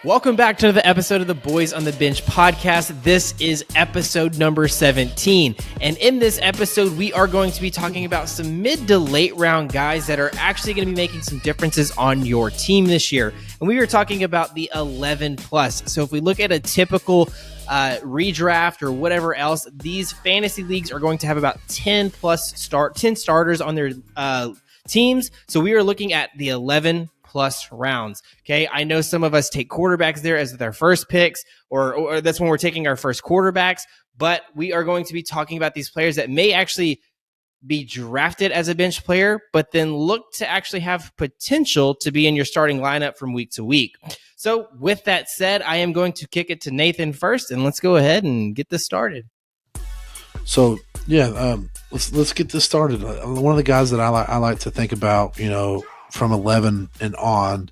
Welcome back to another episode of the Boys on the Bench podcast. This is episode number 17. And in this episode, we are going to be talking about some mid to late round guys that are actually going to be making some differences on your team this year. And we are talking about the 11 plus. So if we look at a typical redraft or whatever else, these fantasy leagues are going to have about 10 starters on their teams. So we are looking at the 11 plus rounds. Okay. I know some of us take quarterbacks there as their first picks, or that's when we're taking our first quarterbacks, but we are going to be talking about these players that may actually be drafted as a bench player, but then look to actually have potential to be in your starting lineup from week to week. So with that said, I am going to kick it to Nathan first, and let's go ahead and get this started. So let's get this started. One of the guys that I like to think about, from 11 and on,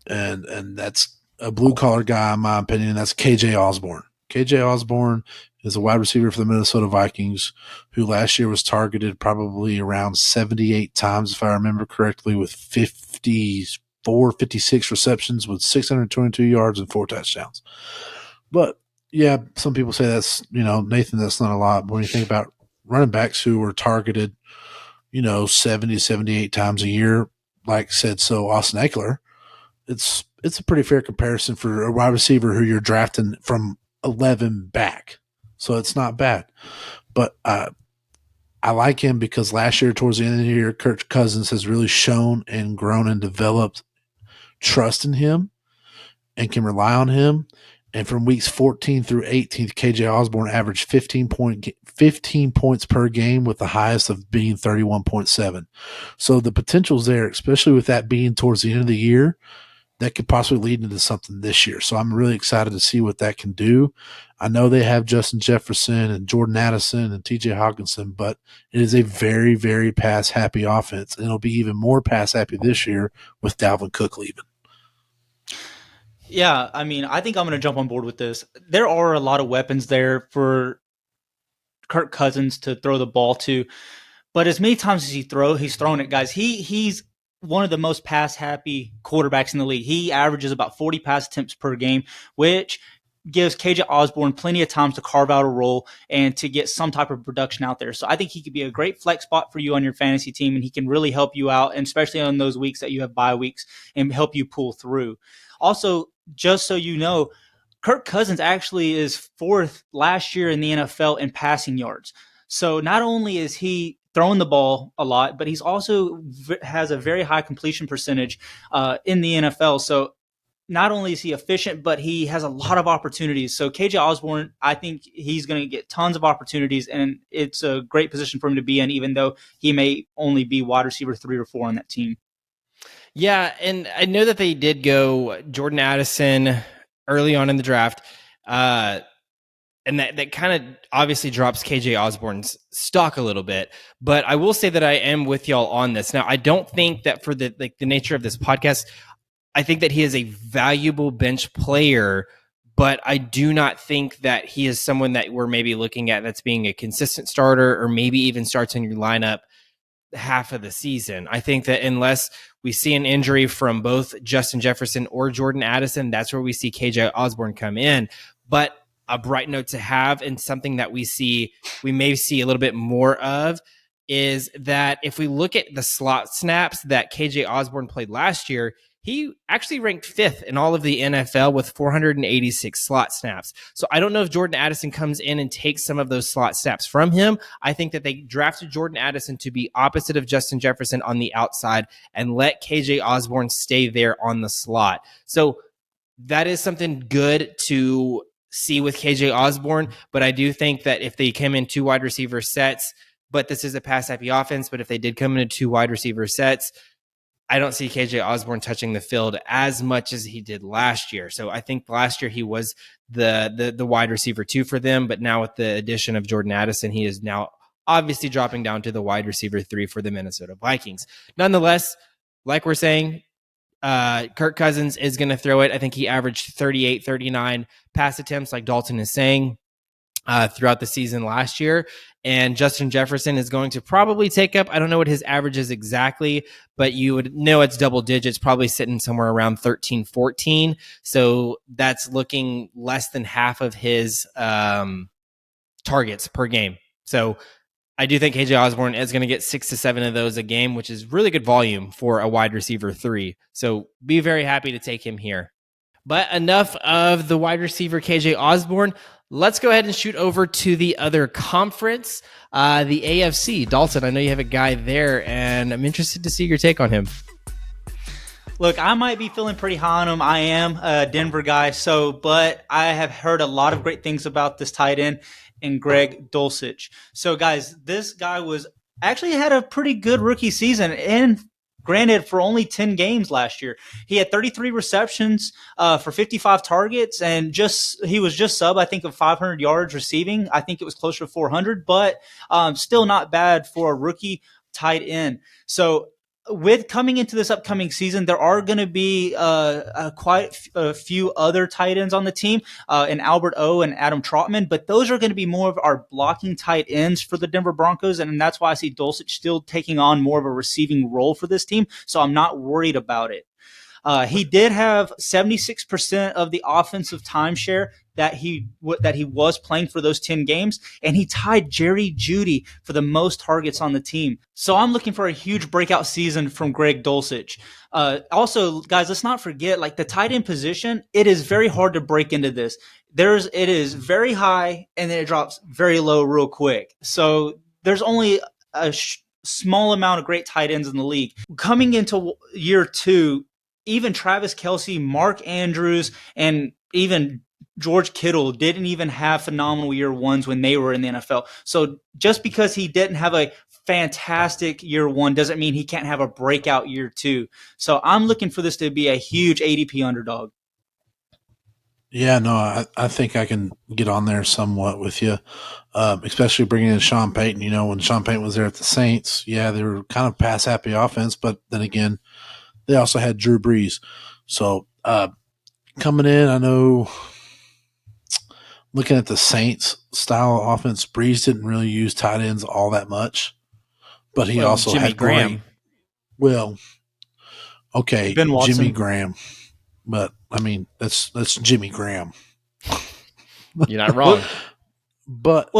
and that's a blue collar guy in my opinion, and that's KJ Osborn. KJ Osborn is a wide receiver for the Minnesota Vikings, who last year was targeted probably around 78 times, if I remember correctly, with 56 receptions with 622 yards and 4 touchdowns. But yeah, some people say that's, Nathan, that's not a lot. But when you think about running backs who were targeted, 70, 78 times a year, like said, so Austin Eckler, it's a pretty fair comparison for a wide receiver who you're drafting from 11 back. So it's not bad. But I like him because last year, towards the end of the year, Kirk Cousins has really shown and grown and developed trust in him and can rely on him. And from weeks 14 through 18, KJ Osborn averaged 15 points per game, with the highest of being 31.7. So the potential's there, especially with that being towards the end of the year, that could possibly lead into something this year. So I'm really excited to see what that can do. I know they have Justin Jefferson and Jordan Addison and TJ Hawkinson, but it is a very, very pass-happy offense, and it'll be even more pass-happy this year with Dalvin Cook leaving. Yeah, I mean, I think I'm going to jump on board with this. There are a lot of weapons there for Kirk Cousins to throw the ball to, but as many times as he's thrown it, guys, he's one of the most pass-happy quarterbacks in the league. He averages about 40 pass attempts per game, which gives KJ Osborn plenty of times to carve out a role and to get some type of production out there. So I think he could be a great flex spot for you on your fantasy team, and he can really help you out, and especially on those weeks that you have bye weeks, and help you pull through. Also, just so you know, Kirk Cousins actually is 4th last year in the NFL in passing yards. So not only is he throwing the ball a lot, but he's also has a very high completion percentage in the NFL. So not only is he efficient, but he has a lot of opportunities. So KJ Osborn, I think he's going to get tons of opportunities, and it's a great position for him to be in, even though he may only be wide receiver 3 or 4 on that team. Yeah, and I know that they did go Jordan Addison early on in the draft, and that kind of obviously drops KJ Osborn's stock a little bit. But I will say that I am with y'all on this. Now, I don't think that for the nature of this podcast, I think that he is a valuable bench player, but I do not think that he is someone that we're maybe looking at that's being a consistent starter, or maybe even starts in your lineup half of the season. I think that unless we see an injury from both Justin Jefferson or Jordan Addison, that's where we see KJ Osborn come in. But a bright note to have, and something that we may see a little bit more of, is that if we look at the slot snaps that KJ Osborn played last year, he actually ranked 5th in all of the NFL with 486 slot snaps. So I don't know if Jordan Addison comes in and takes some of those slot snaps from him. I think that they drafted Jordan Addison to be opposite of Justin Jefferson on the outside and let KJ Osborn stay there on the slot. So that is something good to see with KJ Osborn, but I do think that if they came in 2 wide receiver sets, but this is a pass-happy offense, but if they did come in 2 wide receiver sets, I don't see KJ Osborn touching the field as much as he did last year. So I think last year he was the wide receiver 2 for them, but now with the addition of Jordan Addison, he is now obviously dropping down to the wide receiver 3 for the Minnesota Vikings. Nonetheless, like we're saying, Kirk Cousins is going to throw it. I think he averaged 38, 39 pass attempts, like Dalton is saying. throughout the season last year. And Justin Jefferson is going to probably take up, I don't know what his average is exactly, but you would know it's double digits, probably sitting somewhere around 13, 14. So that's looking less than half of his targets per game. So I do think KJ Osborn is going to get 6 to 7 of those a game, which is really good volume for a wide receiver 3. So be very happy to take him here. But enough of the wide receiver KJ Osborn. Let's go ahead and shoot over to the other conference, the AFC. Dalton, I know you have a guy there, and I'm interested to see your take on him. Look, I might be feeling pretty high on him. I am a Denver guy, but I have heard a lot of great things about this tight end and Greg Dulcich. So, guys, this guy was actually had a pretty good rookie season, and granted, for only 10 games last year. He had 33 receptions for 55 targets, and he was just sub, I think, of 500 yards receiving. I think it was closer to 400, but still not bad for a rookie tight end. So with coming into this upcoming season, there are going to be quite a few other tight ends on the team, in Albert O and Adam Trotman, but those are going to be more of our blocking tight ends for the Denver Broncos, and that's why I see Dulcich still taking on more of a receiving role for this team, so I'm not worried about it. He did have 76% of the offensive timeshare that he was playing for those 10 games, and he tied Jerry Jeudy for the most targets on the team. So I'm looking for a huge breakout season from Greg Dulcich. Also, guys, let's not forget, like, the tight end position, it is very hard to break into this. It is very high, and then it drops very low real quick. So there's only a small amount of great tight ends in the league. Coming into year 2, even Travis Kelce, Mark Andrews, and even George Kittle didn't even have phenomenal year 1s when they were in the NFL. So just because he didn't have a fantastic year 1 doesn't mean he can't have a breakout year 2. So I'm looking for this to be a huge ADP underdog. Yeah, no, I think I can get on there somewhat with you, especially bringing in Sean Payton. You know, when Sean Payton was there at the Saints, yeah, they were kind of pass-happy offense, but then again, they also had Drew Brees. So coming in, I know looking at the Saints style offense, Brees didn't really use tight ends all that much, but he also Jimmy had Graham. Okay, Ben Watson. Jimmy Graham, but I mean that's Jimmy Graham. You're not wrong. But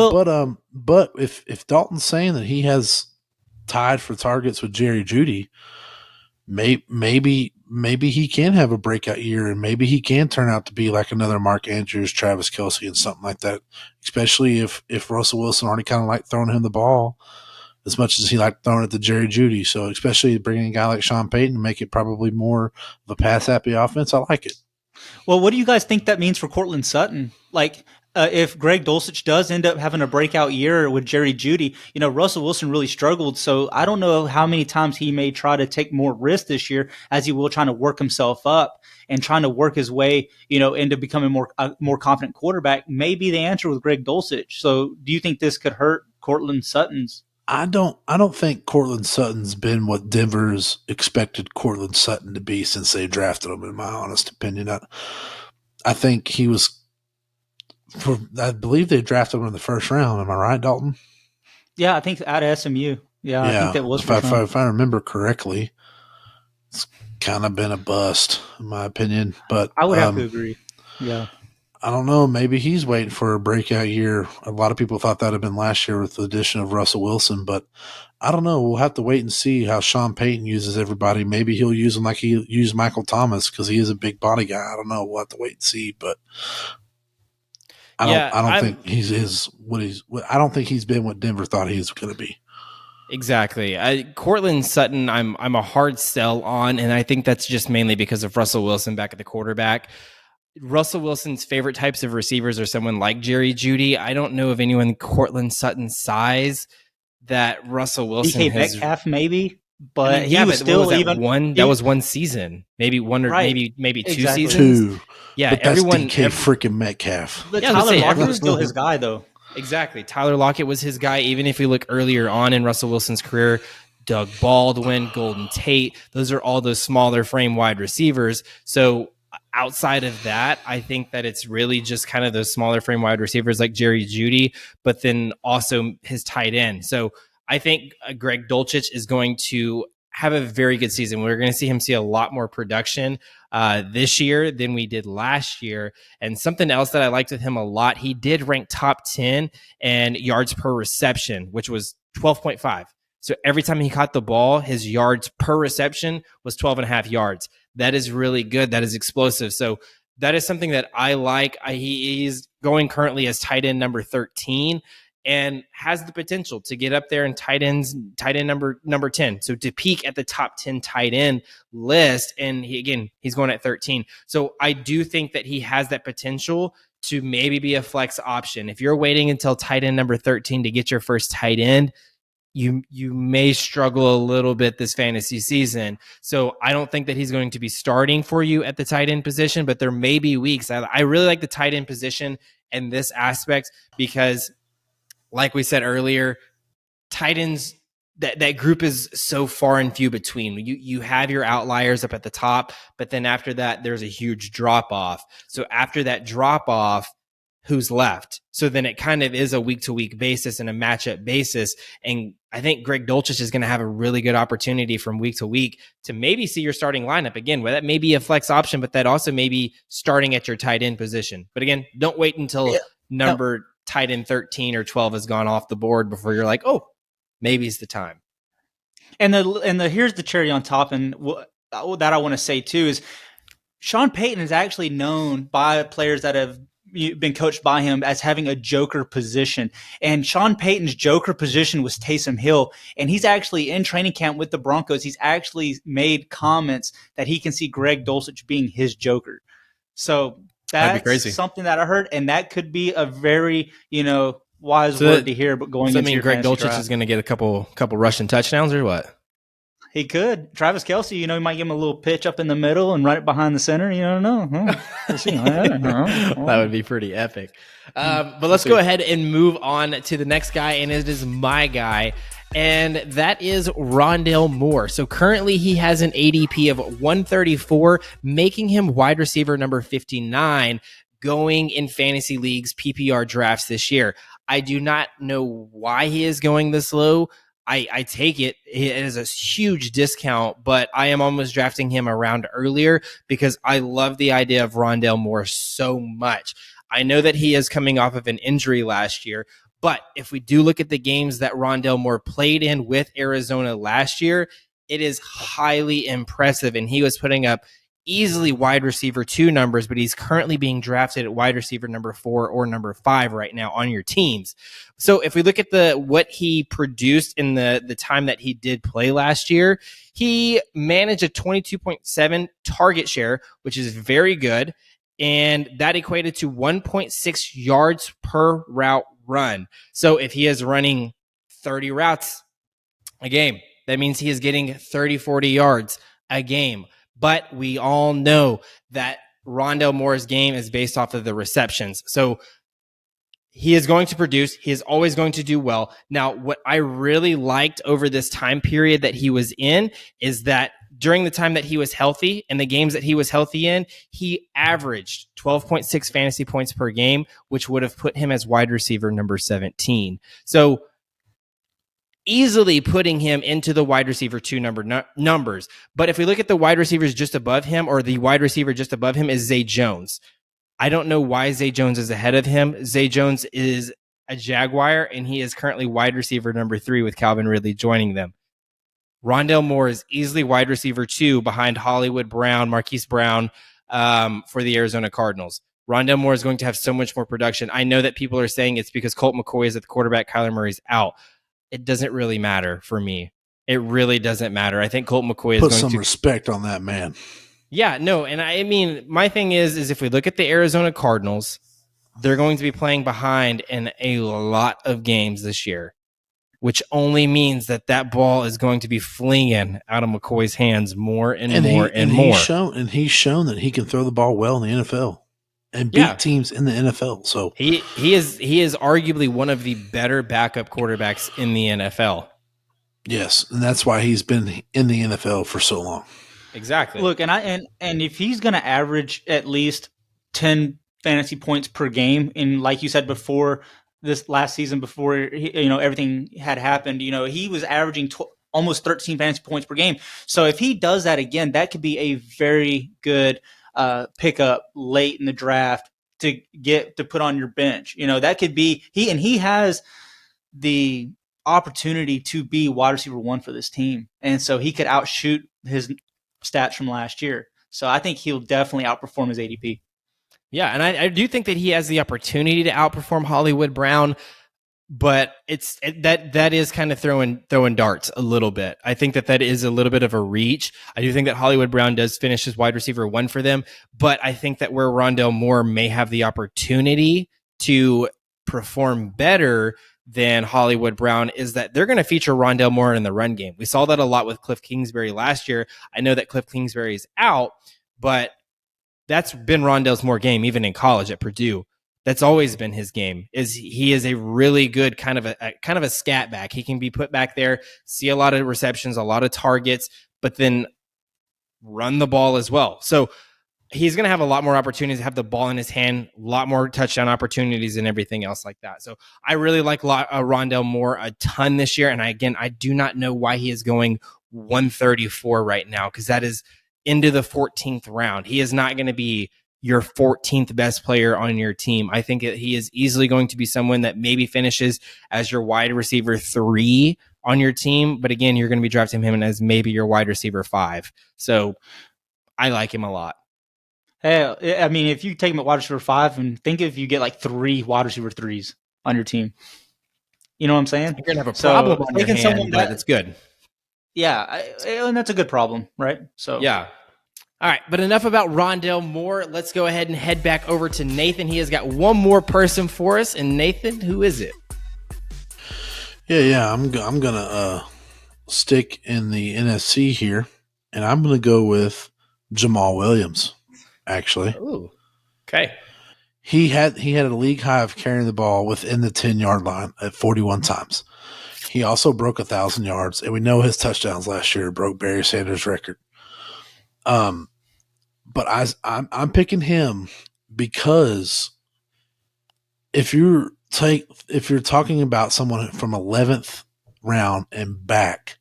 if Dalton's saying that he has tied for targets with Jerry Jeudy, maybe he can have a breakout year, and maybe he can turn out to be like another Mark Andrews, Travis Kelce, and something like that. Especially if Russell Wilson already kind of liked throwing him the ball as much as he liked throwing it to Jerry Jeudy. So especially bringing a guy like Sean Payton to make it probably more of a pass-happy offense, I like it. Well, what do you guys think that means for Cortland Sutton? Like, if Greg Dulcich does end up having a breakout year with Jerry Jeudy, you know, Russell Wilson really struggled. So I don't know how many times he may try to take more risks this year, as he will trying to work himself up and trying to work his way, you know, into becoming a more confident quarterback. Maybe the answer with Greg Dulcich. So do you think this could hurt Cortland Sutton's? I don't think Cortland Sutton's been what Denver's expected Cortland Sutton to be since they drafted him, in my honest opinion. I think he was I believe they drafted him in the first round. Am I right, Dalton? Yeah, I think out of SMU. Yeah, I think that was if I remember correctly. It's kind of been a bust, in my opinion. But I would have to agree. Yeah. I don't know. Maybe he's waiting for a breakout year. A lot of people thought that had been last year with the addition of Russell Wilson, but I don't know. We'll have to wait and see how Sean Payton uses everybody. Maybe he'll use them like he used Michael Thomas because he is a big body guy. I don't know. We'll have to wait and see, but I don't think I don't think he's been what Denver thought he was going to be. Exactly. Cortland Sutton, I'm a hard sell on, and I think that's just mainly because of Russell Wilson back at the quarterback. Russell Wilson's favorite types of receivers are someone like Jerry Jeudy. I don't know of anyone Cortland Sutton's size that Russell Wilson DK has. Metcalf maybe, but I mean, was still that was one season, maybe one or maybe two exactly. seasons. Yeah, but that's DK freaking Metcalf. But Tyler Lockett was still his guy, though. Exactly. Tyler Lockett was his guy. Even if we look earlier on in Russell Wilson's career, Doug Baldwin, Golden Tate, those are all those smaller frame wide receivers. So outside of that, I think that it's really just kind of those smaller frame wide receivers like Jerry Jeudy, but then also his tight end. So I think Greg Dulcich is going to have a very good season. We're going to see a lot more production this year than we did last year. And something else that I liked with him a lot, he did rank top 10 in yards per reception, which was 12.5. So every time he caught the ball, his yards per reception was 12 and a half yards. That is really good. That is explosive. So that is something that I like. He's going currently as tight end number 13 and has the potential to get up there in tight end number 10. So to peak at the top 10 tight end list. And he's going at 13. So I do think that he has that potential to maybe be a flex option. If you're waiting until tight end number 13 to get your first tight end, you may struggle a little bit this fantasy season. So I don't think that he's going to be starting for you at the tight end position, but there may be weeks. I really like the tight end position in this aspect because, like we said earlier, tight ends, that group is so far and few between. You have your outliers up at the top, but then after that, there's a huge drop off. So after that drop off, who's left? So then it kind of is a week-to-week basis and a matchup basis. And I think Greg Dulcich is going to have a really good opportunity from week to week to maybe see your starting lineup again, where that may be a flex option, but that also may be starting at your tight end position. But again, don't wait until tight end 13 or 12 has gone off the board before you're like, oh, maybe it's the time. And here's the cherry on top, and that I want to say too is Sean Payton is actually known by players that have been coached by him as having a joker position. And Sean Payton's joker position was Taysom Hill. And he's actually in training camp with the Broncos. He's actually made comments that he can see Greg Dulcich being his joker. So that's something that I heard. And that could be a very, wise word to hear. But going into Greg Dulcich is going to get a couple rushing touchdowns or what? He could. Travis Kelce, he might give him a little pitch up in the middle and right behind the center. You don't know. That would be pretty epic. But let's go ahead and move on to the next guy, and it is my guy, and that is Rondale Moore. So currently he has an ADP of 134, making him wide receiver number 59 going in fantasy leagues PPR drafts this year. I do not know why he is going this low. I take it. It is a huge discount, but I am almost drafting him around earlier because I love the idea of Rondale Moore so much. I know that he is coming off of an injury last year, but if we do look at the games that Rondale Moore played in with Arizona last year, it is highly impressive, and he was putting up easily wide receiver 2 numbers, but he's currently being drafted at wide receiver number 4 or number 5 right now on your teams. So if we look at what he produced in the time that he did play last year, he managed a 22.7 target share, which is very good. And that equated to 1.6 yards per route run. So if he is running 30 routes a game, that means he is getting 30, 40 yards a game. But we all know that Rondale Moore's game is based off of the receptions. So he is going to produce. He is always going to do well. Now, what I really liked over this time period that he was in is that during the time that he was healthy and the games that he was healthy in, he averaged 12.6 fantasy points per game, which would have put him as wide receiver number 17. So easily putting him into the wide receiver 2 numbers. But if we look at the wide receivers just above him, or the wide receiver just above him is Zay Jones. I don't know why Zay Jones is ahead of him. Zay Jones is a Jaguar, and he is currently wide receiver number 3 with Calvin Ridley joining them. Rondale Moore is easily wide receiver 2 behind Hollywood Brown, Marquise Brown for the Arizona Cardinals. Rondale Moore is going to have so much more production. I know that people are saying it's because Colt McCoy is at the quarterback, Kyler Murray's out. It doesn't really matter for me. It really doesn't matter. I think Colt McCoy is going to put some respect on that man. Yeah, no, and I mean, my thing is if we look at the Arizona Cardinals, they're going to be playing behind in a lot of games this year, which only means that ball is going to be flinging out of McCoy's hands more and more. He's shown that he can throw the ball well in the NFL and beat teams in the NFL. So he is arguably one of the better backup quarterbacks in the NFL. Yes, and that's why he's been in the NFL for so long. Exactly. Look, and if he's going to average at least 10 fantasy points per game, and like you said before, this last season before everything had happened, he was averaging almost 13 fantasy points per game. So if he does that again, that could be a very good pickup late in the draft to put on your bench. That could be he has the opportunity to be wide receiver one for this team, and so he could outshoot his stats from last year. So I think he'll definitely outperform his ADP. Yeah, and I do think that he has the opportunity to outperform Hollywood Brown, but that is kind of throwing darts a little bit. I think that is a little bit of a reach. I do think that Hollywood Brown does finish as wide receiver one for them, but I think that where Rondale Moore may have the opportunity to perform better than Hollywood Brown is that they're going to feature Rondale Moore in the run game. We saw that a lot with Cliff Kingsbury last year. I know that Cliff Kingsbury is out, but that's been Rondale's Moore game, even in college at Purdue. That's always been his game. He is a really good kind of a scat back. He can be put back there, see a lot of receptions, a lot of targets, but then run the ball as well. So he's going to have a lot more opportunities to have the ball in his hand, a lot more touchdown opportunities and everything else like that. So I really like Rondale Moore a ton this year. And I do not know why he is going 134 right now, because that is into the 14th round. He is not going to be your 14th best player on your team. I think that he is easily going to be someone that maybe finishes as your wide receiver 3 on your team. But again, you're going to be drafting him as maybe your wide receiver 5. So I like him a lot. Hey, I mean, if you take him at wide receiver 5, and think if you get like 3 wide receiver 3s on your team, you know what I'm saying? You're gonna have a problem on your hand, but it's good. Yeah, and that's a good problem, right? So yeah. All right, but enough about Rondale Moore. Let's go ahead and head back over to Nathan. He has got one more person for us, and Nathan, who is it? Yeah. I'm gonna stick in the NFC here, and I'm gonna go with Jamaal Williams. Actually, ooh, okay. He had a league high of carrying the ball within the 10-yard line at 41 times. He also broke 1,000 yards, and we know his touchdowns last year broke Barry Sanders' record. But I'm picking him because if you're talking about someone from 11th round and back,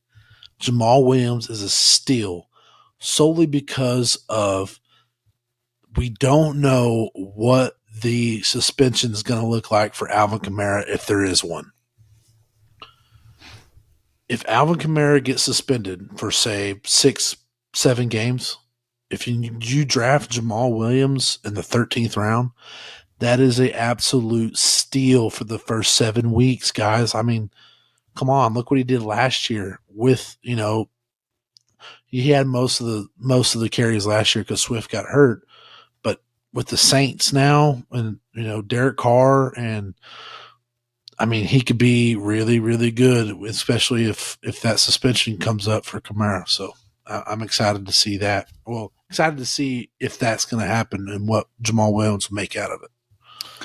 Jamaal Williams is a steal solely because of we don't know what the suspension is going to look like for Alvin Kamara if there is one. If Alvin Kamara gets suspended for, say, 6-7 games, if you draft Jamaal Williams in the 13th round, that is an absolute steal for the first 7 weeks, guys. I mean, come on, look what he did last year with, he had most of the carries last year because Swift got hurt. But with the Saints now and, Derek Carr, and I mean, he could be really, really good, especially if that suspension comes up for Kamara. So I'm excited to see that. Well, excited to see if that's going to happen and what Jamaal Williams will make out of it.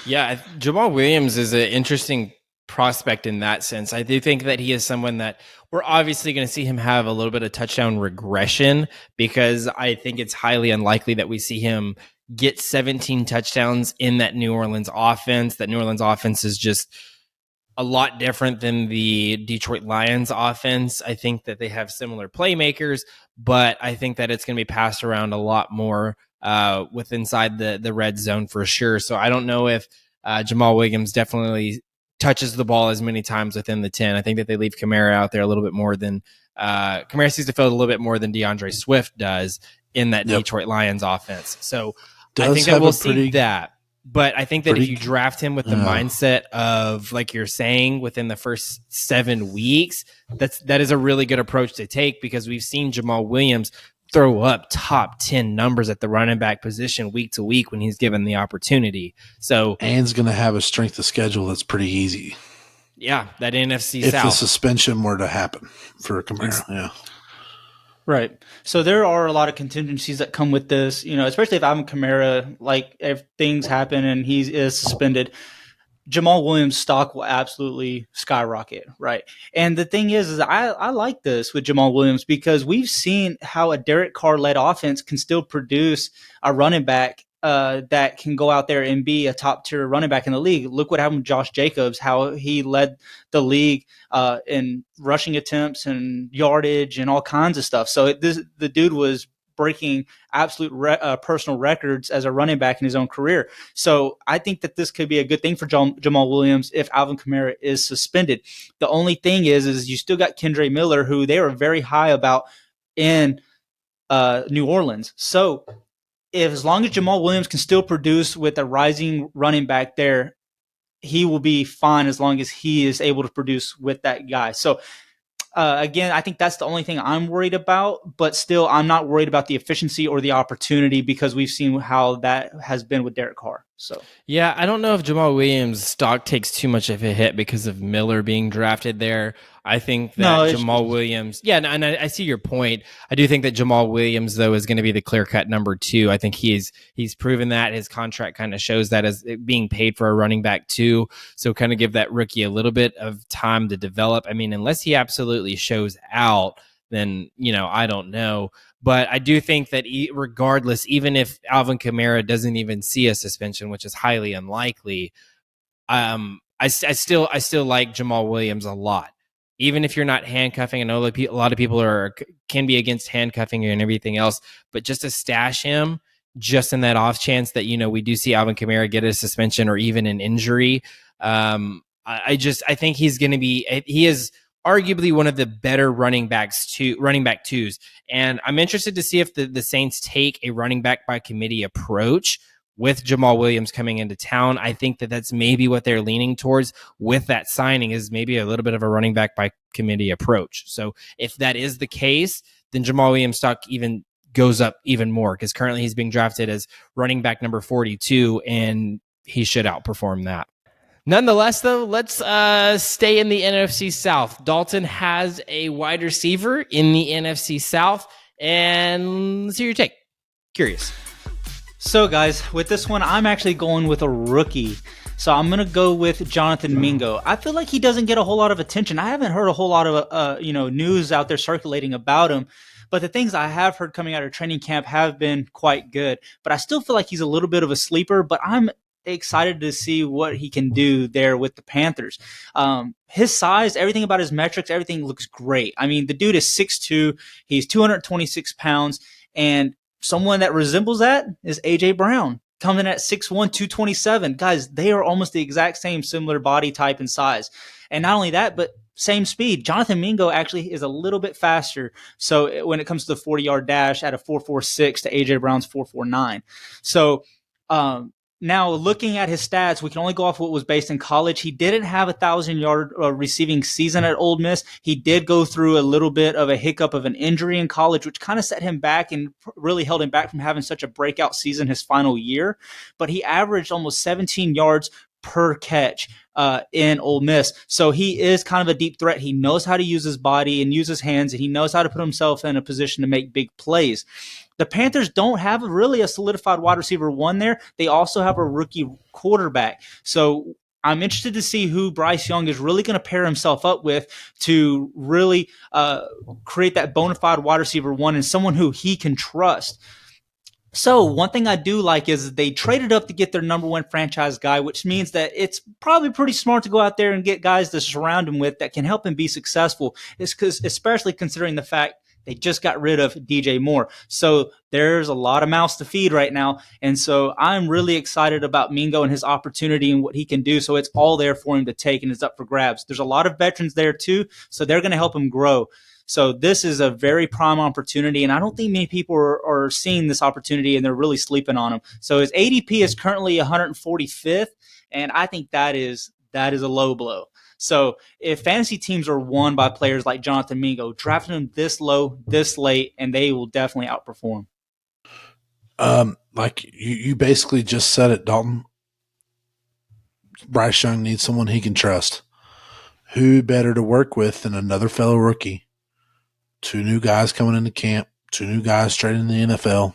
Yeah, Jamaal Williams is an interesting prospect in that sense. I do think that he is someone that we're obviously going to see him have a little bit of touchdown regression, because I think it's highly unlikely that we see him get 17 touchdowns in that New Orleans offense. That New Orleans offense is just a lot different than the Detroit Lions offense. I think that they have similar playmakers, but I think that it's going to be passed around a lot more with inside the red zone for sure. So I don't know if Jamaal Williams definitely touches the ball as many times within the 10. I think that they leave Kamara out there a little bit more than Kamara sees the field a little bit more than DeAndre Swift does in that Detroit Lions offense. So I think that we'll see that. But I think that if you draft him with the mindset of, like you're saying, within the first 7 weeks, that is a really good approach to take, because we've seen Jamaal Williams throw up top 10 numbers at the running back position week to week when he's given the opportunity. So, and he's going to have a strength of schedule that's pretty easy. Yeah, that NFC if South. the suspension were to happen for Kamara, yeah. Right. So there are a lot of contingencies that come with this, especially if Alvin Kamara, like if things happen and he is suspended, Jamaal Williams' stock will absolutely skyrocket, right? And the thing is I like this with Jamaal Williams because we've seen how a Derek Carr-led offense can still produce a running back that can go out there and be a top-tier running back in the league. Look what happened with Josh Jacobs, how he led the league in rushing attempts and yardage and all kinds of stuff. So the dude was breaking absolute personal records as a running back in his own career. So I think that this could be a good thing for Jamaal Williams if Alvin Kamara is suspended. The only thing is you still got Kendre Miller, who they were very high about in New Orleans. So if as long as Jamaal Williams can still produce with a rising running back there, he will be fine as long as he is able to produce with that guy. So again, I think that's the only thing I'm worried about, but still I'm not worried about the efficiency or the opportunity because we've seen how that has been with Derek Carr. So yeah, I don't know if Jamaal Williams' stock takes too much of a hit because of Miller being drafted there. I think that Jamaal Williams, and I see your point. I do think that Jamaal Williams, though, is going to be the clear-cut number 2. I think he's proven that. His contract kind of shows that as being paid for a running back, too. So kind of give that rookie a little bit of time to develop. I mean, unless he absolutely shows out, then, I don't know. But I do think that regardless, even if Alvin Kamara doesn't even see a suspension, which is highly unlikely, I still like Jamaal Williams a lot. Even if you're not handcuffing, I know a lot of people can be against handcuffing and everything else, but just to stash him just in that off chance that, we do see Alvin Kamara get a suspension or even an injury. I think he's going to he is arguably one of the better running back twos. And I'm interested to see if the Saints take a running back by committee approach with Jamaal Williams coming into town. I think that that's maybe what they're leaning towards with that signing, is maybe a little bit of a running back by committee approach. So if that is the case, then Jamaal Williams' stock even goes up even more, because currently he's being drafted as running back number 42, and he should outperform that. Nonetheless, though, let's stay in the NFC South. Dalton has a wide receiver in the NFC South, and let's hear your take. Curious. So, guys, with this one, I'm actually going with a rookie. So I'm going to go with Jonathan Mingo. I feel like he doesn't get a whole lot of attention. I haven't heard a whole lot of news out there circulating about him. But the things I have heard coming out of training camp have been quite good. But I still feel like he's a little bit of a sleeper. But I'm excited to see what he can do there with the Panthers. His size, everything about his metrics, everything looks great. I mean, the dude is 6'2". He's 226 pounds. And someone that resembles that is A.J. Brown, coming at 6'1", 227. Guys, they are almost the exact same, similar body type and size. And not only that, but same speed. Jonathan Mingo actually is a little bit faster. So when it comes to the 40-yard dash at a 4.46 to A.J. Brown's 4.49. So now looking at his stats, we can only go off what was based in college. He didn't have 1,000-yard receiving season at Ole Miss. He did go through a little bit of a hiccup of an injury in college, which kind of set him back and really held him back from having such a breakout season his final year. But he averaged almost 17 yards per catch in Ole Miss. So he is kind of a deep threat. He knows how to use his body and use his hands, and he knows how to put himself in a position to make big plays. The Panthers don't have really a solidified wide receiver one there. They also have a rookie quarterback. So I'm interested to see who Bryce Young is really going to pair himself up with to really create that bona fide wide receiver one and someone who he can trust. So one thing I do like is they traded up to get their number one franchise guy, which means that it's probably pretty smart to go out there and get guys to surround him with that can help him be successful. It's because, especially considering the fact they just got rid of DJ Moore. So there's a lot of mouths to feed right now. And so I'm really excited about Mingo and his opportunity and what he can do. So it's all there for him to take, and it's up for grabs. There's a lot of veterans there too, so they're going to help him grow. So this is a very prime opportunity, and I don't think many people are seeing this opportunity, and they're really sleeping on him. So his ADP is currently 145th, and I think that is a low blow. So if fantasy teams are won by players like Jonathan Mingo, drafting them this low, this late, and they will definitely outperform. Like you basically just said it, Dalton. Bryce Young needs someone he can trust. Who better to work with than another fellow rookie? 2 new guys coming into camp, 2 new guys straight into the NFL.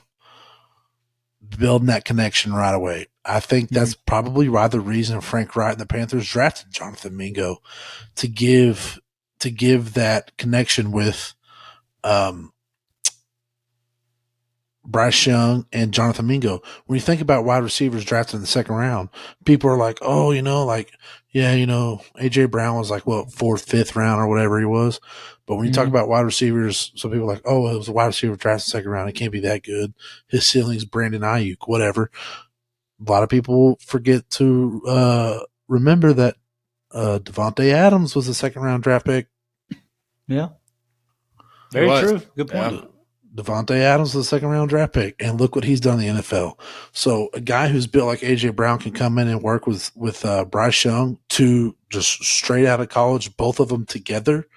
building that connection right away. I think that's probably the reason Frank Wright and the Panthers drafted Jonathan Mingo to give that connection with Bryce Young and Jonathan Mingo. When you think about wide receivers drafted in the second round, people are like, oh, AJ Brown was like, fourth, fifth round or whatever he was. But when you talk about wide receivers, some people are like, oh, it was a wide receiver drafted in the second round. It can't be that good. His ceiling's Brandon Ayuk, whatever. A lot of people forget to remember that Devontae Adams was a second round draft pick. Yeah. Very true. Good point. Yeah. Devontae Adams was a second round draft pick, and look what he's done in the NFL. So a guy who's built like AJ Brown can come in and work with Bryce Young, to just straight out of college, both of them together.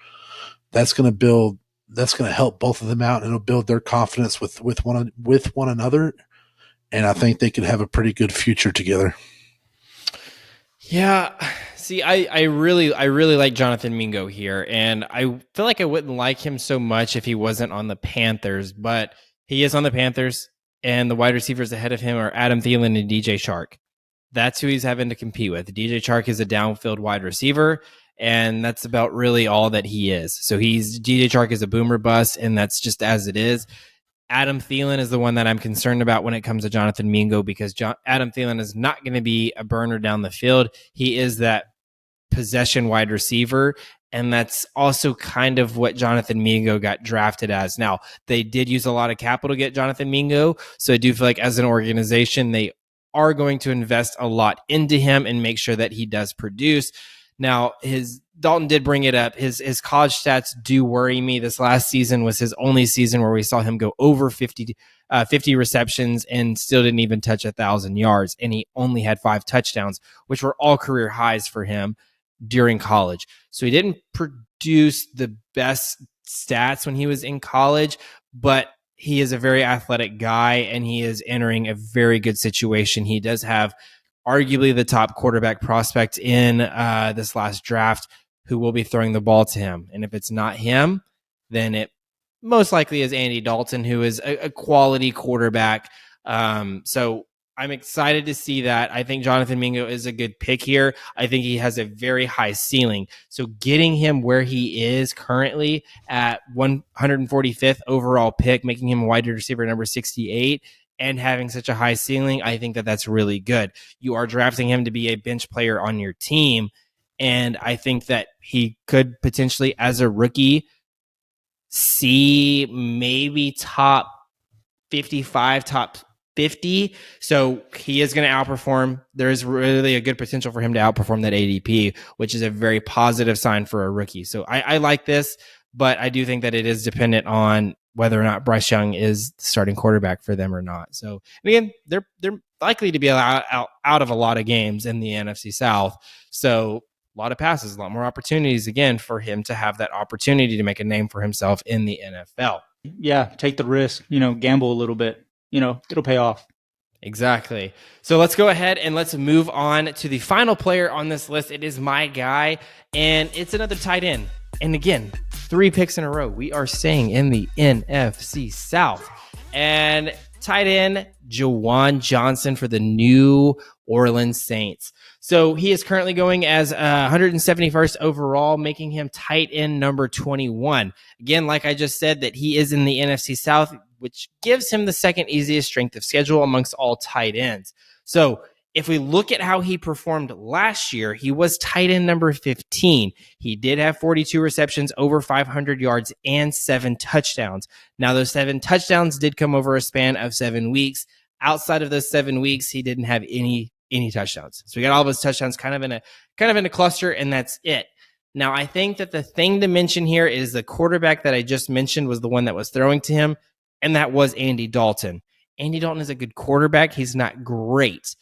That's going to help both of them out, and it'll build their confidence with one another. And I think they could have a pretty good future together. Yeah. See, I really like Jonathan Mingo here, and I feel like I wouldn't like him so much if he wasn't on the Panthers, but he is on the Panthers, and the wide receivers ahead of him are Adam Thielen and DJ Chark. That's who he's having to compete with. DJ Chark is a downfield wide receiver, and that's about really all that he is. So DJ Chark is a boomer bust, and that's just as it is. Adam Thielen is the one that I'm concerned about when it comes to Jonathan Mingo, because Adam Thielen is not going to be a burner down the field. He is that possession wide receiver, and that's also kind of what Jonathan Mingo got drafted as. Now, they did use a lot of capital to get Jonathan Mingo, so I do feel like as an organization, they are going to invest a lot into him and make sure that he does produce. Now, Dalton did bring it up. His college stats do worry me. This last season was his only season where we saw him go over 50 receptions and still didn't even touch 1,000 yards. And he only had 5 touchdowns, which were all career highs for him during college. So he didn't produce the best stats when he was in college, but he is a very athletic guy, and he is entering a very good situation. He does have arguably the top quarterback prospect in this last draft who will be throwing the ball to him. And if it's not him, then it most likely is Andy Dalton, who is a quality quarterback. So I'm excited to see that. I think Jonathan Mingo is a good pick here. I think he has a very high ceiling. So getting him where he is currently at 145th overall pick, making him a wide receiver number 68, and having such a high ceiling, I think that that's really good. You are drafting him to be a bench player on your team, and I think that he could potentially, as a rookie, see maybe top 55, top 50. So he is going to outperform. There is really a good potential for him to outperform that ADP, which is a very positive sign for a rookie. So I like this, but I do think that it is dependent on whether or not Bryce Young is the starting quarterback for them or not. So, and again, they're likely to be out of a lot of games in the NFC South. So a lot of passes, a lot more opportunities, again, for him to have that opportunity to make a name for himself in the NFL. Yeah, take the risk, gamble a little bit. It'll pay off. Exactly. So let's go ahead and let's move on to the final player on this list. It is my guy, and it's another tight end. And again, 3 picks in a row. We are staying in the NFC South. And tight end, Juwan Johnson for the New Orleans Saints. So he is currently going as 171st overall, making him tight end number 21. Again, like I just said, that he is in the NFC South, which gives him the second easiest strength of schedule amongst all tight ends. So if we look at how he performed last year, he was tight end number 15. He did have 42 receptions, over 500 yards, and 7 touchdowns. Now, those 7 touchdowns did come over a span of 7 weeks. Outside of those 7 weeks, he didn't have any touchdowns. So we got all of his touchdowns kind of in a cluster, and that's it. Now, I think that the thing to mention here is the quarterback that I just mentioned was the one that was throwing to him, and that was Andy Dalton. Andy Dalton is a good quarterback. He's not great.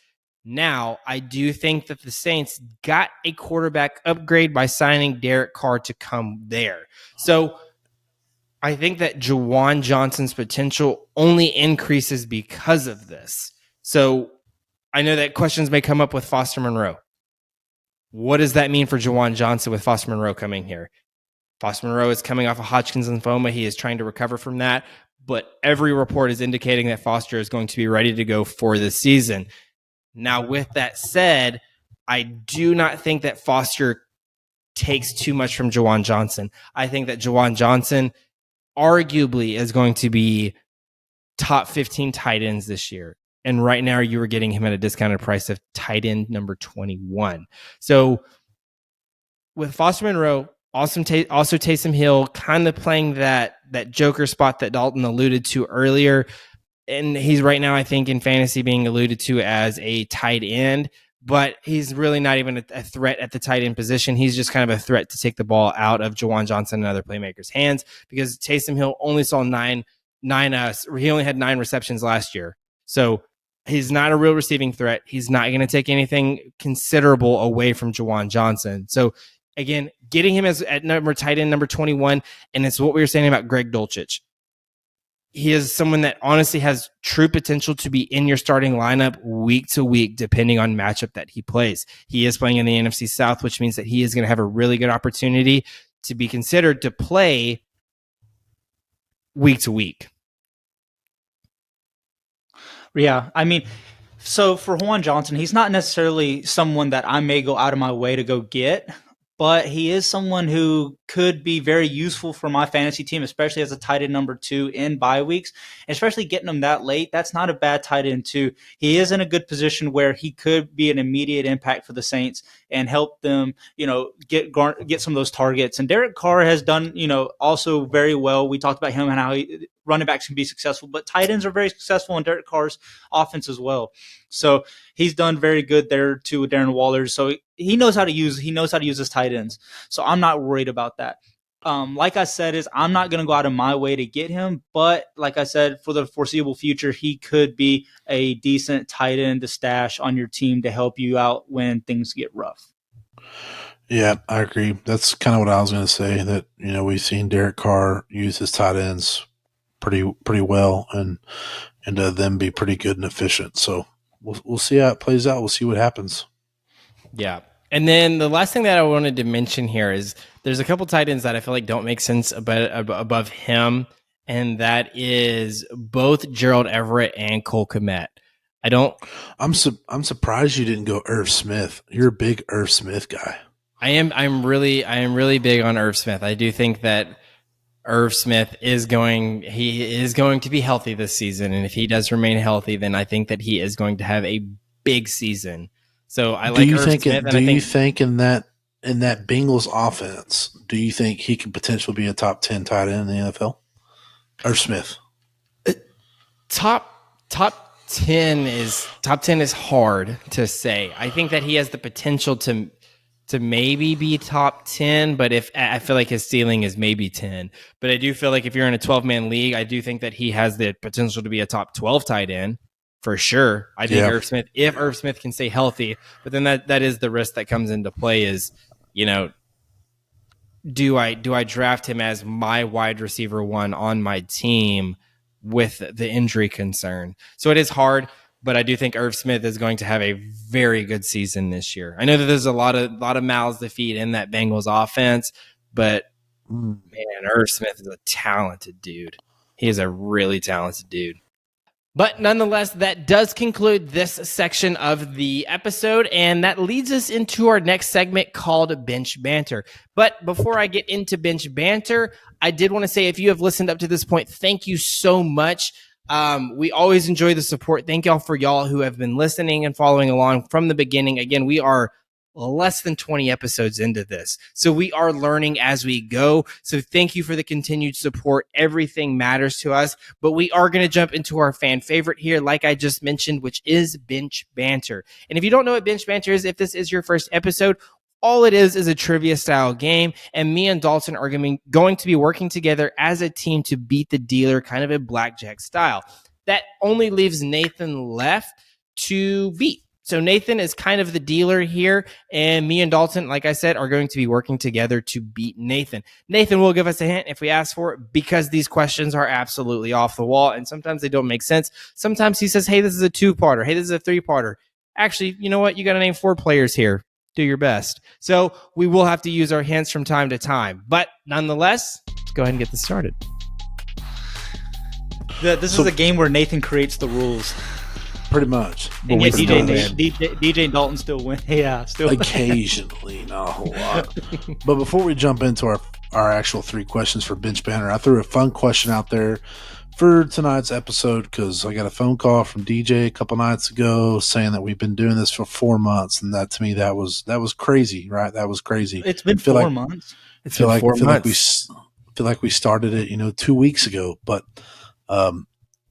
Now, I do think that the Saints got a quarterback upgrade by signing Derek Carr to come there. So I think that Juwan Johnson's potential only increases because of this. So I know that questions may come up with Foster Monroe. What does that mean for Juwan Johnson with Foster Monroe coming here? Foster Monroe is coming off of Hodgkin's lymphoma. He is trying to recover from that. but every report is indicating that Foster is going to be ready to go for the season. Now, with that said, I do not think that Foster takes too much from Juwan Johnson. I think that Juwan Johnson arguably is going to be top 15 tight ends this year. And right now you were getting him at a discounted price of tight end number 21. So with Foster Monroe, also Taysom Hill kind of playing that joker spot that Dalton alluded to earlier. And he's right now, I think, in fantasy being alluded to as a tight end, but he's really not even a threat at the tight end position. He's just kind of a threat to take the ball out of Juwan Johnson and other playmakers' hands, because Taysom Hill only saw he only had 9 receptions last year. So he's not a real receiving threat. He's not going to take anything considerable away from Juwan Johnson. So again, getting him as at tight end number 21, and it's what we were saying about Greg Dulcich. He is someone that honestly has true potential to be in your starting lineup week to week, depending on matchup that he plays. He is playing in the NFC South, which means that he is going to have a really good opportunity to be considered to play week to week. Yeah, I mean, so for Juwan Johnson, he's not necessarily someone that I may go out of my way to go get, but he is someone who could be very useful for my fantasy team, especially as a tight end number 2 in bye weeks, and especially getting him that late. That's not a bad tight end too. He is in a good position where he could be an immediate impact for the Saints and help them, get some of those targets. And Derek Carr has done, also very well. We talked about him and how running backs can be successful, but tight ends are very successful in Derek Carr's offense as well. So he's done very good there too with Darren Waller. So he knows how to use his tight ends. So I'm not worried about that. Like I said, I'm not going to go out of my way to get him, but like I said, for the foreseeable future, he could be a decent tight end to stash on your team to help you out when things get rough. Yeah, I agree. That's kind of what I was going to say, that, we've seen Derek Carr use his tight ends pretty well and them be pretty good and efficient. So we'll see how it plays out. We'll see what happens. Yeah. And then the last thing that I wanted to mention here is there's a couple tight ends that I feel like don't make sense above him, and that is both Gerald Everett and Cole Kmet. I'm surprised you didn't go Irv Smith. You're a big Irv Smith guy. I am really big on Irv Smith. I do think that Irv Smith is going to be healthy this season, and if he does remain healthy, then I think that he is going to have a big season. So I like Irv Smith. Do you think in that Bengals offense, do you think he could potentially be a top 10 tight end in the NFL? Irv Smith. Top 10 is hard to say. I think that he has the potential to maybe be top 10, but I feel like his ceiling is maybe 10. But I do feel like if you're in a 12-man league, I do think that he has the potential to be a top 12 tight end for sure. I think Irv Smith, if Irv Smith can stay healthy, but then that is the risk that comes into play is, do I draft him as my wide receiver 1 on my team with the injury concern? So it is hard. But I do think Irv Smith is going to have a very good season this year. I know that there's a lot of mouths to feed in that Bengals offense, but man, Irv Smith is a talented dude. He is a really talented dude. But nonetheless, that does conclude this section of the episode, and that leads us into our next segment called Bench Banter. But before I get into Bench Banter, I did want to say, if you have listened up to this point, thank you so much. We always enjoy the support. Thank y'all for y'all who have been listening and following along from the beginning. Again, we are less than 20 episodes into this, so we are learning as we go. So thank you for the continued support. Everything matters to us, but we are going to jump into our fan favorite here, like I just mentioned, which is Bench Banter. And if you don't know what Bench Banter is, if this is your first episode, all it is a trivia style game, and me and Dalton are going to be working together as a team to beat the dealer, kind of a blackjack style. That only leaves Nathan left to beat. So Nathan is kind of the dealer here, and me and Dalton, like I said, are going to be working together to beat Nathan. Nathan will give us a hint if we ask for it, because these questions are absolutely off the wall, and sometimes they don't make sense. Sometimes he says, hey, this is a 2-parter. Hey, this is a 3-parter. Actually, you know what? You got to name 4 players here. Do your best. So we will have to use our hints from time to time. But nonetheless, let's go ahead and get this started. This is a game where Nathan creates the rules. Pretty much. And we yet still DJ and Dalton still win. Yeah, still Occasionally, not a whole lot. But before we jump into our actual 3 questions for Bench Banner, I threw a fun question out there for tonight's episode because I got a phone call from DJ a couple nights ago saying that we've been doing this for 4 months, and that to me that was crazy, right? That was crazy. It's been 4 months. I feel like we started it, 2 weeks ago, but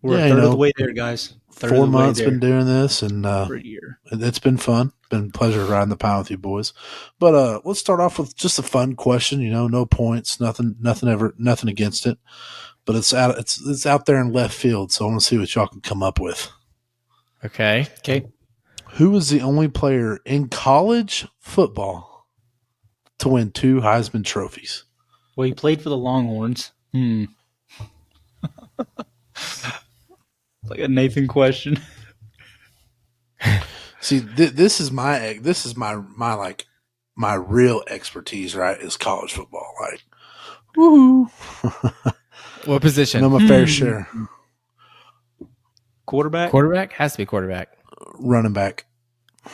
we're a third of the way there, guys. 4 months been doing this, and for a year. It's been fun. Been a pleasure riding the pound with you boys. But let's start off with just a fun question. No points, nothing against it. But it's out there in left field, so I want to see what y'all can come up with. Okay. Who was the only player in college football to win 2 Heisman trophies? Well, he played for the Longhorns. Like a Nathan question. See, this is my real expertise, right? Is college football. Like, woohoo! What position? I'm a fair share. Quarterback? Quarterback? Has to be quarterback. Running back.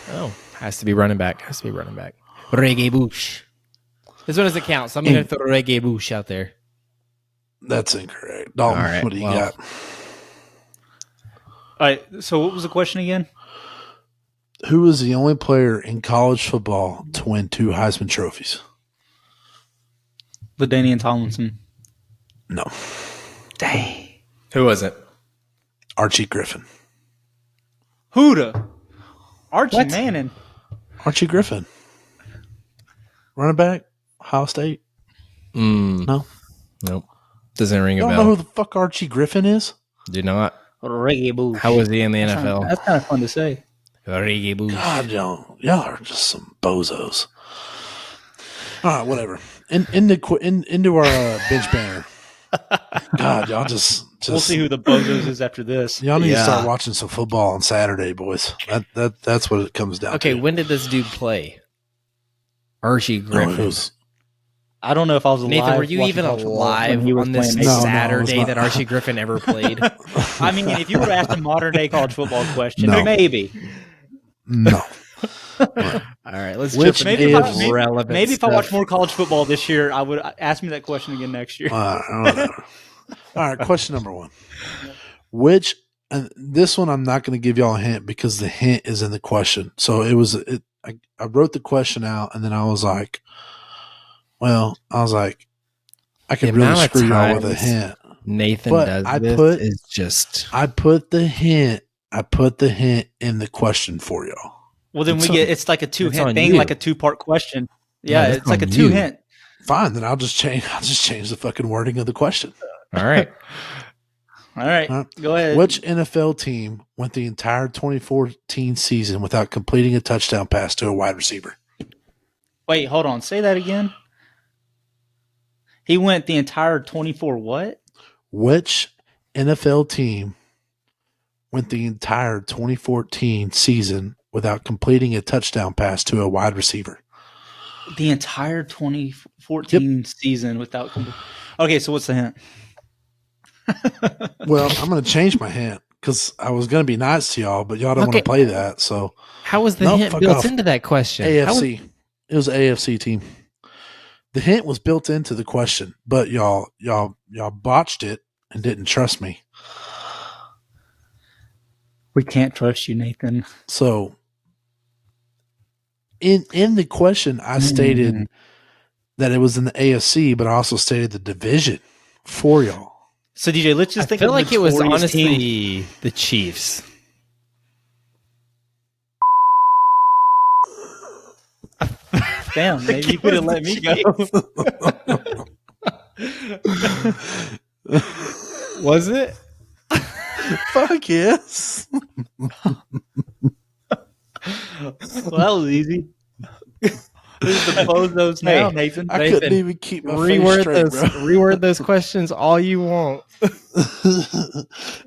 Oh, has to be running back. Reggae Bush. This one doesn't count, so I'm going to throw Reggae Bush out there. That's incorrect. Dalton, All right, what do you got? All right, so what was the question again? Who was the only player in college football to win 2 Heisman trophies? LaDainian Tomlinson. No. Dang. Who was it? Archie Griffin. Huda. Archie Manning. Archie Griffin. Running back, Ohio State. No. Nope. Doesn't ring a You bell. don't know who the fuck Archie Griffin is? Do not. Reggae Bush. How was he in the NFL? That's kind of fun to say. Reggae Bush. God, y'all are just some bozos. All right, whatever. Into our bench banner. God, y'all just we'll see who the bozos is after this. Y'all need to start watching some football on Saturday, boys. That's what it comes down to. Okay, when did this dude play? Archie Griffin. I don't know if I was alive. Nathan, were you even alive on this Saturday that Archie Griffin ever played? I mean, if you were asked a modern day college football question, maybe. No. All right, let's maybe if I watch more college football this year, I would ask me that question again next year. All right, question number 1. And this one I'm not going to give y'all a hint because the hint is in the question. So I wrote the question out and then I was like, I could really screw y'all with a hint. Nathan but does I this put, is just. I put the hint in the question for y'all. Well, then it's like a 2-hint thing, like a 2-part question. Yeah, it's like a 2-hint. Fine, then I'll just change the fucking wording of the question. All right. All right. Go ahead. Which NFL team went the entire 2014 season without completing a touchdown pass to a wide receiver? Wait, hold on. Say that again. He went the entire 24 what? Which NFL team went the entire 2014 season without completing a touchdown pass to a wide receiver? The entire 2014 season without Okay, so what's the hint? Well, I'm going to change my hint because I was going to be nice to y'all, but y'all don't want to play that. So how was the hint built into that question? AFC. It was an AFC team. The hint was built into the question, but y'all botched it and didn't trust me. We can't trust you, Nathan. So in the question, I stated that it was in the AFC, but I also stated the division for y'all. So DJ, let's just think. I feel like it was honestly team. The Chiefs. Damn, maybe you could have let me go. Was it? Fuck yes. Well, that was easy. Who's the bozos now, Nathan? I couldn't even keep my reword face straight, those. bro. Reword those questions all you want.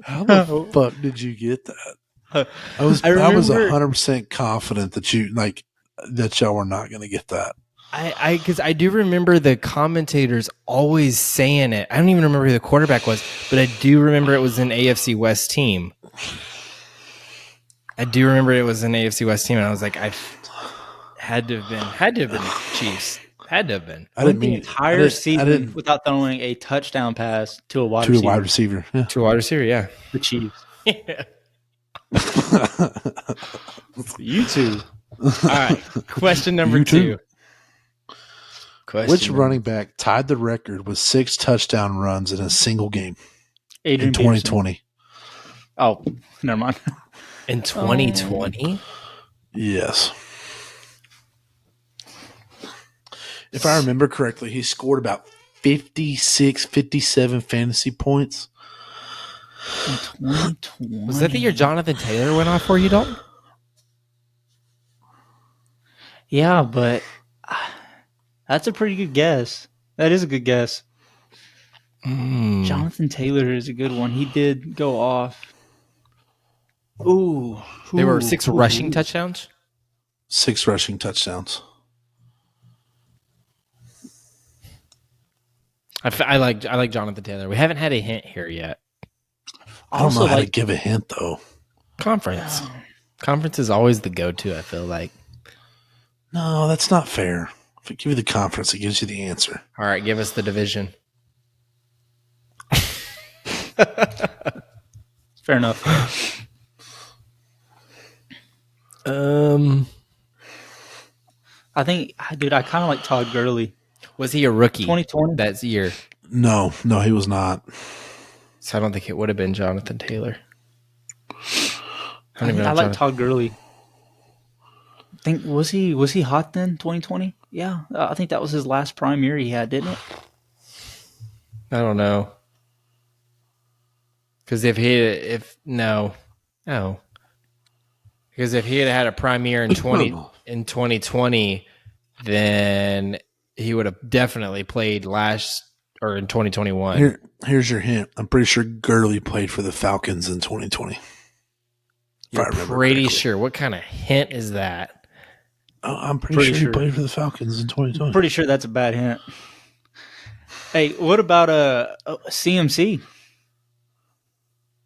How the fuck did you get that? I was 100% confident that y'all were not going to get that. Because I do remember the commentators always saying it. I don't even remember who the quarterback was, but I do remember it was an AFC West team. And I was like, I had to have been Chiefs. Had to have been. I didn't the mean entire season without throwing a touchdown pass to a wide receiver. Yeah. To a wide receiver, yeah. The Chiefs. You two. All right. Question number 2. Which running back tied the record with 6 touchdown runs in a single game Adrian in 2020? Peterson. Oh, never mind. In 2020? Yes. If I remember correctly, he scored about 56, 57 fantasy points. In 2020. Was that the year Jonathan Taylor went off for you, Dalton? Yeah, but that's a pretty good guess. That is a good guess. Jonathan Taylor is a good one. He did go off. Ooh. There were 6 rushing touchdowns? 6 rushing touchdowns. I like Jonathan Taylor. We haven't had a hint here yet. I don't know how to give a hint, though. Conference. Conference is always the go-to, I feel like. No, that's not fair. If I give you the conference, it gives you the answer. All right, give us the division. Fair enough. I think, dude, I kind of like Todd Gurley. Was he a rookie 2020? that year? No, he was not. So I don't think it would have been Jonathan Taylor. I like Todd Gurley. I think was he hot then? 2020? Yeah, I think that was his last prime year he had, didn't it? I don't know. Because if he had had a prime year in 2020, then he would have definitely played in 2021. Here's your hint. I'm pretty sure Gurley played for the Falcons in 2020. You're pretty sure. What kind of hint is that? Oh, I'm pretty sure he played for the Falcons in 2020. Pretty sure that's a bad hint. Hey, what about CMC?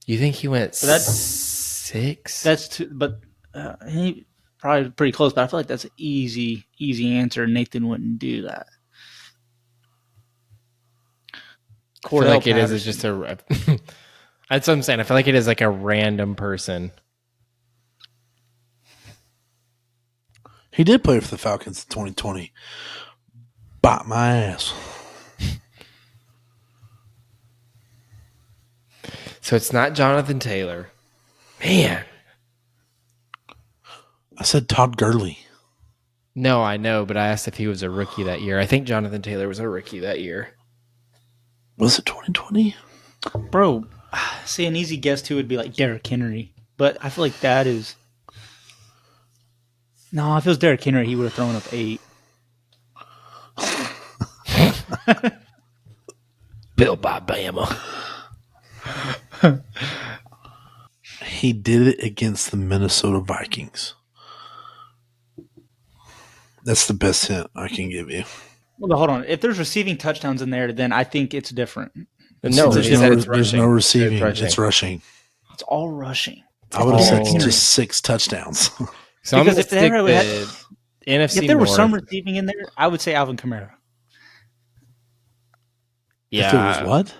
You think he went So that's 6? That's too, but he probably pretty close. But I feel like that's an easy answer. Nathan wouldn't do that. I feel like it is just a. That's what I'm saying. I feel like it is like a random person. He did play for the Falcons in 2020. Bite my ass. So it's not Jonathan Taylor. Man. I said Todd Gurley. No, I know, but I asked if he was a rookie that year. I think Jonathan Taylor was a rookie that year. Was it 2020? Bro, see, an easy guess too would be like Derrick Henry. But I feel like that is... No, if it was Derrick Henry, he would have thrown up 8. Bill by Bama. He did it against the Minnesota Vikings. That's the best hint I can give you. Well, hold on. If there's receiving touchdowns in there, then I think it's different. No, there's no receiving. It's rushing. It's all rushing. I would have said just 6 touchdowns. So because if they ever had NFC if there was North. some receiving in there, I would say Alvin Kamara. Yeah. If it was what?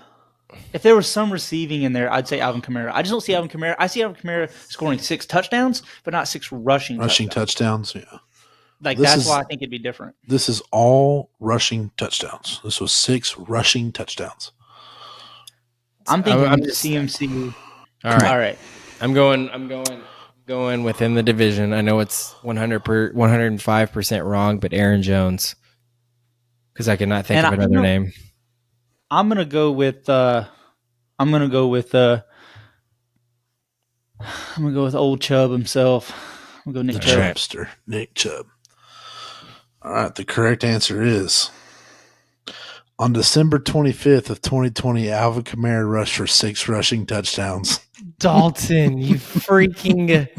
If there was some receiving in there, I'd say Alvin Kamara. I just don't see Alvin Kamara. I see Alvin Kamara scoring 6 touchdowns, but not 6 rushing touchdowns. Yeah. Like that's why I think it'd be different. This is all rushing touchdowns. This was 6 rushing touchdowns. I'm thinking CMC. All right. I'm going within the division. I know it's 105% wrong, but Aaron Jones, because I cannot think of another name. I'm gonna go with old Chubb himself. I'm gonna go Nick Chubb. Chubster, Nick Chubb. All right, the correct answer is on December 25th of 2020, Alvin Kamara rushed for 6 rushing touchdowns. Dalton, you freaking...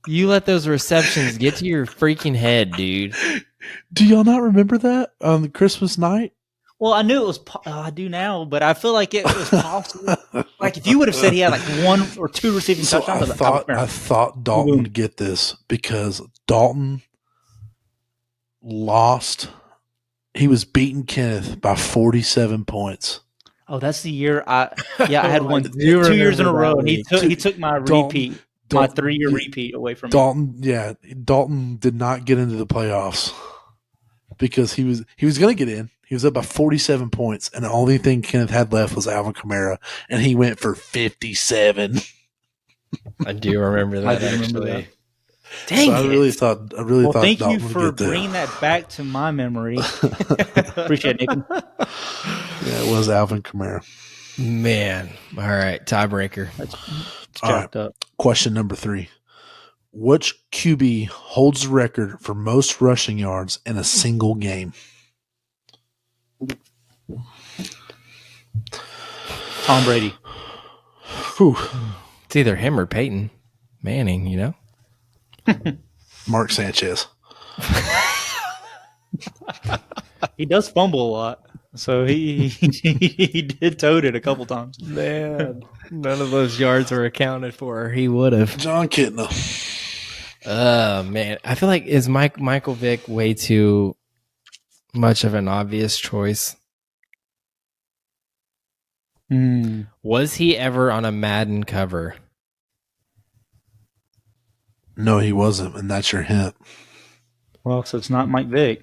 You let those receptions get to your freaking head, dude. Do y'all not remember that on the Christmas night? Well, I knew it was. I do now, but I feel like it was possible. Like if you would have said he had like 1 or 2 receiving So touchdowns, I thought Dalton would get this because Dalton lost. He was beating Kenneth by 47 points. Oh, that's the year I had one 2 do years in a remember row, that and week. he took my repeat, my 3-year repeat away from me. Dalton did not get into the playoffs because he was going to get in. He was up by 47 points, and the only thing Kenneth had left was Alvin Kamara, and he went for 57. I do remember that. I do remember that. Dang So it! I really thought Thank Dalton you would for get that. bringing that back to my memory. Appreciate it, Nathan. Yeah, it was Alvin Kamara. Man, all right, tiebreaker. It's All jacked up. Question number 3. Which QB holds the record for most rushing yards in a single game? Tom Brady. Whew. It's either him or Peyton Manning. You know. Mark Sanchez. He does fumble a lot, so he did toad it a couple times. Man, none of those yards were accounted for. He would have. John Kitna. Oh man, I feel like is Michael Vick way too much of an obvious choice? Was he ever on a Madden cover? No, he wasn't, and that's your hint. Well, so it's not Mike Vick.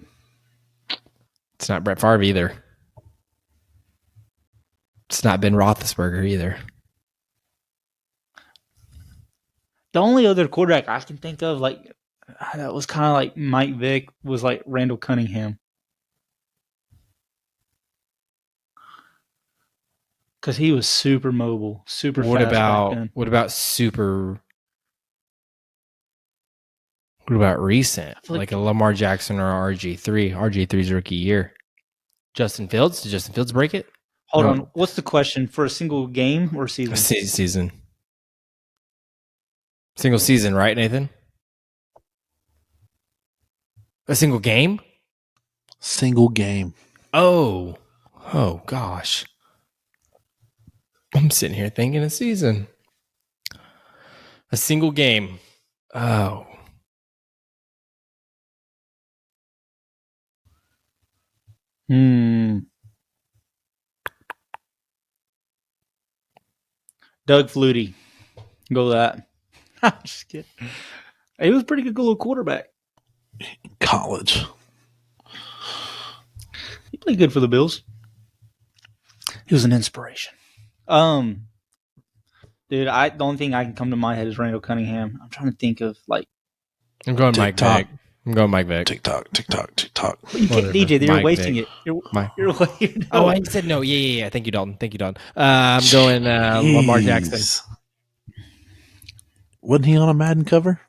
It's not Brett Favre either. It's not Ben Roethlisberger either. The only other quarterback I can think of, like that was kind of like Mike Vick, was like Randall Cunningham, because he was super mobile, super fast. What about recent, like a Lamar Jackson or RG3? RG3's rookie year. Justin Fields? Did Justin Fields break it? Hold on. What's the question? For a single game or season? Season. Single season, right, Nathan? A single game? Single game. Oh, gosh. I'm sitting here thinking a season. A single game. Oh. Doug Flutie. Go with that. I'm just kidding. He was a pretty good little quarterback. College. He played good for the Bills. He was an inspiration. Dude, the only thing I can come to my head is Randall Cunningham. I'm trying to think of like. I'm going Mike Vick. TikTok. You can't, DJ, you're wasting it. Oh, I said no. Yeah. Thank you, Dalton. I'm going Lamar Jackson. Wasn't he on a Madden cover?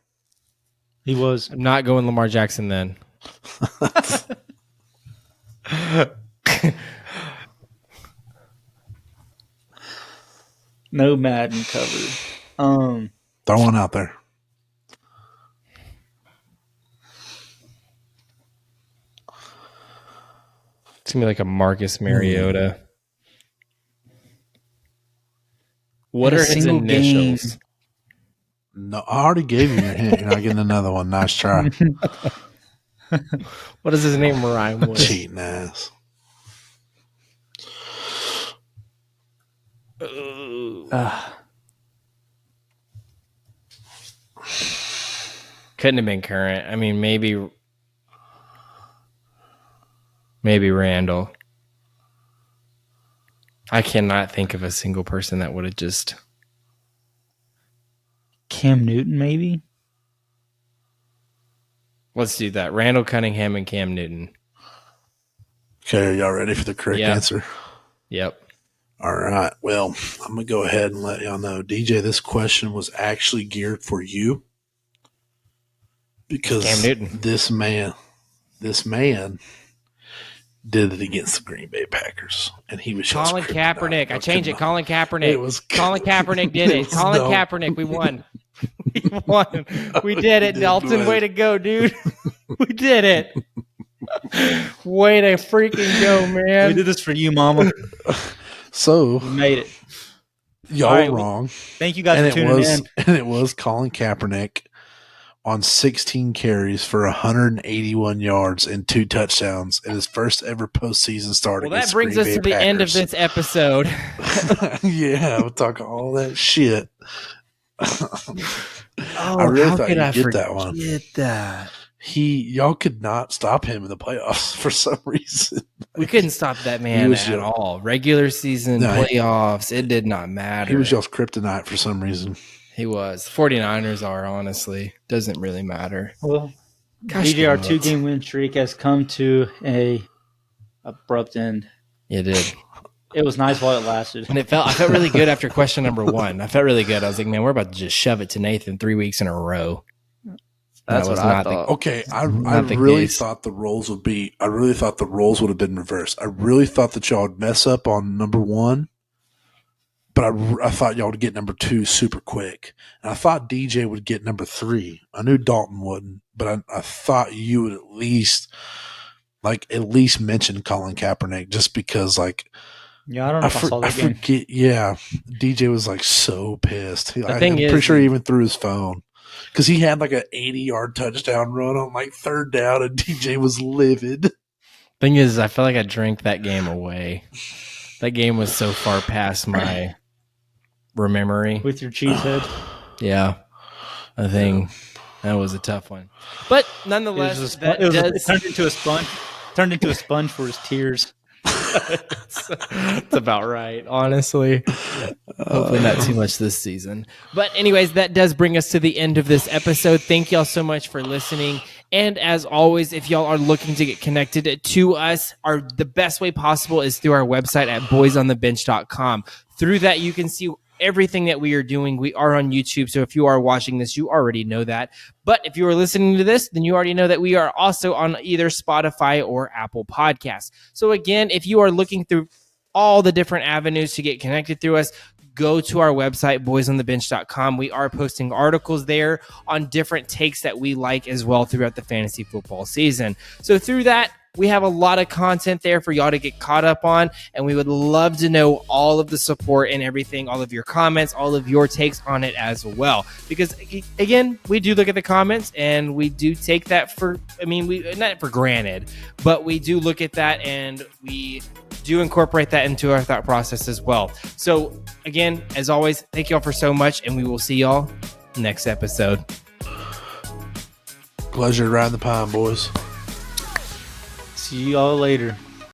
He was. I'm not going Lamar Jackson then. No Madden cover. Throw one out there. It's going to be like a Marcus Mariota. What are his initials? No, I already gave you your hint. You're not getting another one. Nice try. What does his name rhyme with? Cheating ass. Couldn't have been current. I mean, maybe Randall. I cannot think of a single person that would have just... Cam Newton, maybe? Let's do that. Randall Cunningham and Cam Newton. Okay, are y'all ready for the correct answer? Yep. All right. Well, I'm going to go ahead and let y'all know. DJ, this question was actually geared for you. Because Cam Newton. This man did it against the Green Bay Packers. And he was Colin Kaepernick. I changed it. Colin Kaepernick. Colin Kaepernick did it. Colin Kaepernick. We won. We won. We did it, Dalton. Way to go, dude. We did it. Way to freaking go, man. We did this for you, Mama. So We made it. y'all All right, were well, wrong. Thank you guys for tuning in. And it was Colin Kaepernick on 16 carries for 181 yards and 2 touchdowns in his first ever postseason start. Well, that brings us to the end of this episode. Yeah, we'll talk all that shit. I really thought you'd get that one. That. Y'all could not stop him in the playoffs for some reason. We couldn't stop that man at all. Regular season, playoffs, it did not matter. He was y'all's kryptonite for some reason. He was. 49ers are, honestly. Doesn't really matter. Well, DJ, our 2-game win streak has come to a abrupt end. It did. It was nice while it lasted. And I felt really good after question number 1. I felt really good. I was like, man, we're about to just shove it to Nathan 3 weeks in a row. That's what I thought. Okay, I really thought the roles would be. I really thought the roles would have been reversed. I really thought that y'all would mess up on number 1, but I thought y'all would get number 2 super quick. And I thought DJ would get number 3. I knew Dalton wouldn't, but I thought you would at least mention Colin Kaepernick just because Yeah, I don't know if I saw that game. Forget, yeah, DJ was so pissed. I'm pretty sure he even threw his phone. Because he had an 80-yard touchdown run on 3rd down, and DJ was livid. Thing is, I feel like I drank that game away. That game was so far past my memory. With your cheesehead? Yeah. I think that was a tough one. But nonetheless, it turned into a sponge. Turned into a sponge for his tears. That's about right, honestly. Hopefully not too much this season. But anyways, that does bring us to the end of this episode. Thank y'all so much for listening. And as always, if y'all are looking to get connected to us, the best way possible is through our website at boysonthebench.com. Through that, you can see everything that we are doing. We are on YouTube, so if you are watching this, you already know that. But if you are listening to this, then you already know that we are also on either Spotify or Apple Podcasts. So again, if you are looking through all the different avenues to get connected through us, go to our website, boysonthebench.com. We are posting articles there on different takes that we like as well throughout the fantasy football season. So through that, we have a lot of content there for y'all to get caught up on, and we would love to know all of the support and everything, all of your comments, all of your takes on it as well. Because, again, we do look at the comments, and we do take that not for granted, but we do look at that, and we do incorporate that into our thought process as well. So, again, as always, thank y'all for so much, and we will see y'all next episode. Pleasure riding the pine, boys. See y'all later.